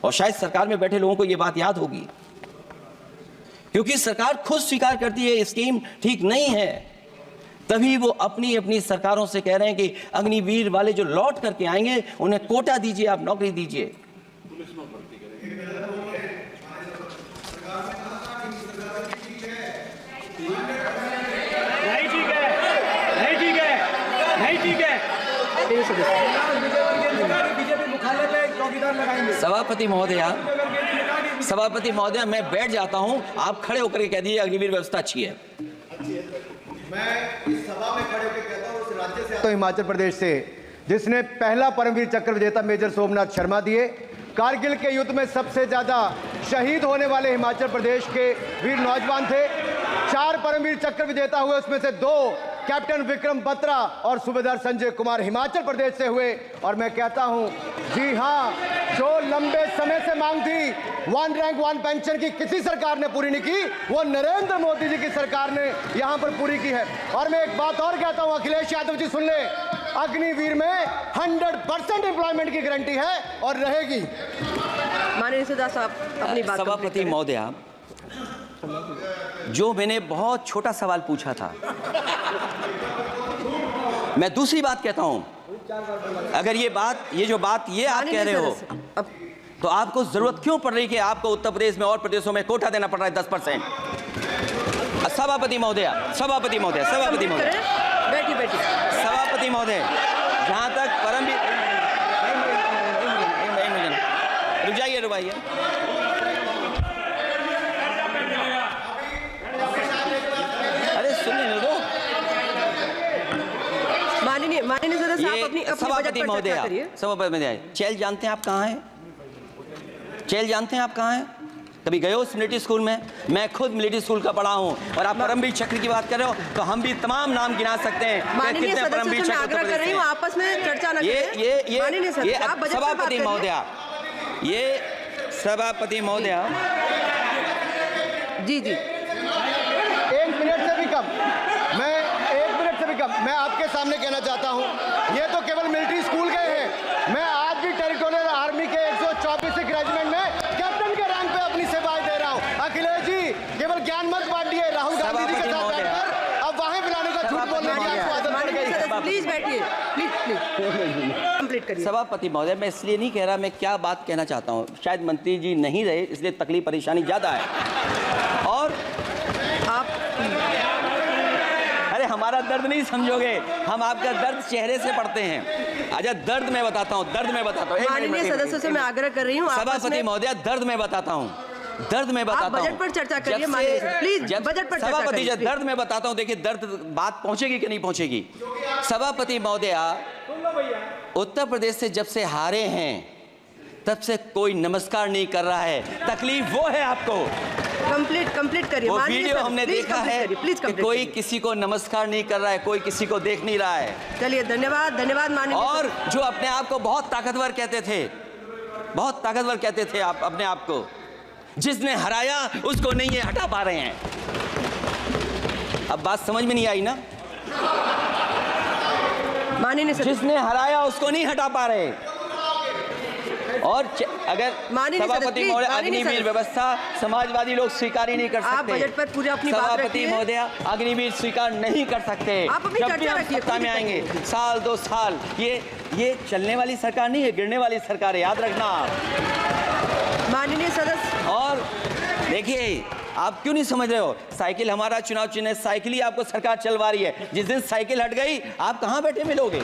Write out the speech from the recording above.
और शायद सरकार में बैठे लोगों को यह बात याद होगी, क्योंकि सरकार खुद स्वीकार करती है स्कीम ठीक नहीं है, तभी वो अपनी अपनी सरकारों से कह रहे हैं कि अग्निवीर वाले जो लौट करके आएंगे उन्हें कोटा दीजिए, आप नौकरी दीजिए। सभापति महोदय मैं बैठ जाता हूं, आप खड़े होकर के कह दीजिए अग्निवीर व्यवस्था अच्छी है। मैं इस सभा में खड़े होकर कहता हूं, उस राज्य से आता हूं, हिमाचल प्रदेश से, जिसने पहला परमवीर चक्र विजेता मेजर सोमनाथ शर्मा दिए। कारगिल के युद्ध में सबसे ज्यादा शहीद होने वाले हिमाचल प्रदेश के वीर नौजवान थे। 4 परमवीर चक्र विजेता हुए, उसमें से 2 कैप्टन विक्रम बत्रा और सूबेदार संजय कुमार हिमाचल प्रदेश से हुए। और मैं कहता हूं, जी हां, जो लंबे समय से मांग थी 1 रैंक 1 पेंशन की किसी सरकार ने पूरी नहीं की, वो नरेंद्र मोदी जी की सरकार ने यहां पर पूरी की है। और मैं एक बात और कहता हूं, अखिलेश यादव जी सुन ले, अग्निवीर में 100% एम्प्लॉयमेंट की गारंटी है और रहेगी। माननीय सदा साहब अपनी बात। सभापति महोदया, जो मैंने बहुत छोटा सवाल पूछा था, मैं दूसरी बात कहता हूं, अगर ये जो बात आप कह रहे हो, तो आपको जरूरत क्यों पड़ रही कि आपको उत्तर प्रदेश में और प्रदेशों में कोटा देना पड़ रहा है 10%? सभापति महोदय, सभापति महोदय, सभापति महोदय, सभापति महोदय, जहां तक परमवीर, रुक जाइए, रुकाइए। अरे सुनिए दो। माननीय सदस्य आप अपनी सभापति महोदय, सभापति महोदय, चेल जानते हैं आप कहाँ हैं? चेल जानते हैं आप कहाँ हैं? कभी गए हो मिलिट्री स्कूल में? मैं खुद मिलिट्री स्कूल का पढ़ा हूँ। और आप परमवीर चक्र की बात कर रहे हो, तो हम भी तमाम नाम गिना सकते हैं। माननीय सदस्य से आग्रह कर रही हूँ, आपस में चर्चा न करें। ये सभापति महोदय, ये सभापति महोदय, जी 1 मिनट से भी कम, मैं 1 मिनट से भी कम मैं आपके सामने कहना चाहता हूं, ये तो केवल मिलिट्री स्कूल गए हैं। मैं आज भी टेरिटोरियल आर्मी के 124 रेजिमेंट में कैप्टन के रैंक पे अपनी सेवाएं दे रहा हूं। अखिलेश जी केवल ज्ञान मत बांटिए, राहुल गांधी जी के साथ बैठकर अब वहां बुलाने का झूठ बोलने की आपको आदत पड़ गई। प्लीज बैठिए, प्लीज कंप्लीट करिए। सभापति महोदय, मैं इसलिए नहीं कह रहा, मैं क्या बात कहना चाहता हूँ, शायद मंत्री जी नहीं रहे इसलिए तकलीफ परेशानी ज्यादा है। और आप, अरे हमारा दर्द नहीं समझोगे, हम आपका दर्द चेहरे से पढ़ते हैं। अच्छा दर्द मैं बताता हूँ, माननीय सदस्यों से मैं आग्रह कर रही हूँ, सभापति महोदय, दर्द मैं बताता हूँ, बजट पर चर्चा करिए। प्लीज बजट पर चर्चा सभापति जी, दर्द मैं बताता हूँ, देखिए दर्द बात पहुंचेगी कि नहीं पहुंचेगी। सभापति महोदय, उत्तर प्रदेश से जब से हारे हैं तब से कोई नमस्कार नहीं कर रहा है, तकलीफ वो है आपको। कंप्लीट करिए। वो वीडियो हमने देखा है कि कोई किसी को नमस्कार नहीं कर रहा है, कोई किसी को देख नहीं रहा है। चलिए, धन्यवाद माननीय। और जो अपने आप को बहुत ताकतवर कहते थे, बहुत ताकतवर कहते थे आप अपने आप को, जिसने हराया उसको नहीं ये हटा पा रहे हैं। अब बात समझ में नहीं आई ना? माननीय जिसने हराया उसको नहीं हटा पा रहे। और अगर सभापति महोदय, अग्निवीर व्यवस्था समाजवादी लोग स्वीकार ही नहीं कर सकते। आप बजट पर पूरी अपनी बात रखिए। सभापति महोदय, अग्निवीर स्वीकार नहीं कर सकते। आप अपनी जब भी हम सत्ता में आएंगे, साल 2 साल, ये चलने वाली सरकार नहीं है, गिरने वाली सरकार है, याद रखना आप। माननीय सदस्य, और देखिए आप क्यों नहीं समझ रहे हो, साइकिल हमारा चुनाव चिन्ह, साइकिल ही आपको सरकार चलवा रही है। जिस दिन साइकिल हट गई, आप कहां बैठे मिलोगे?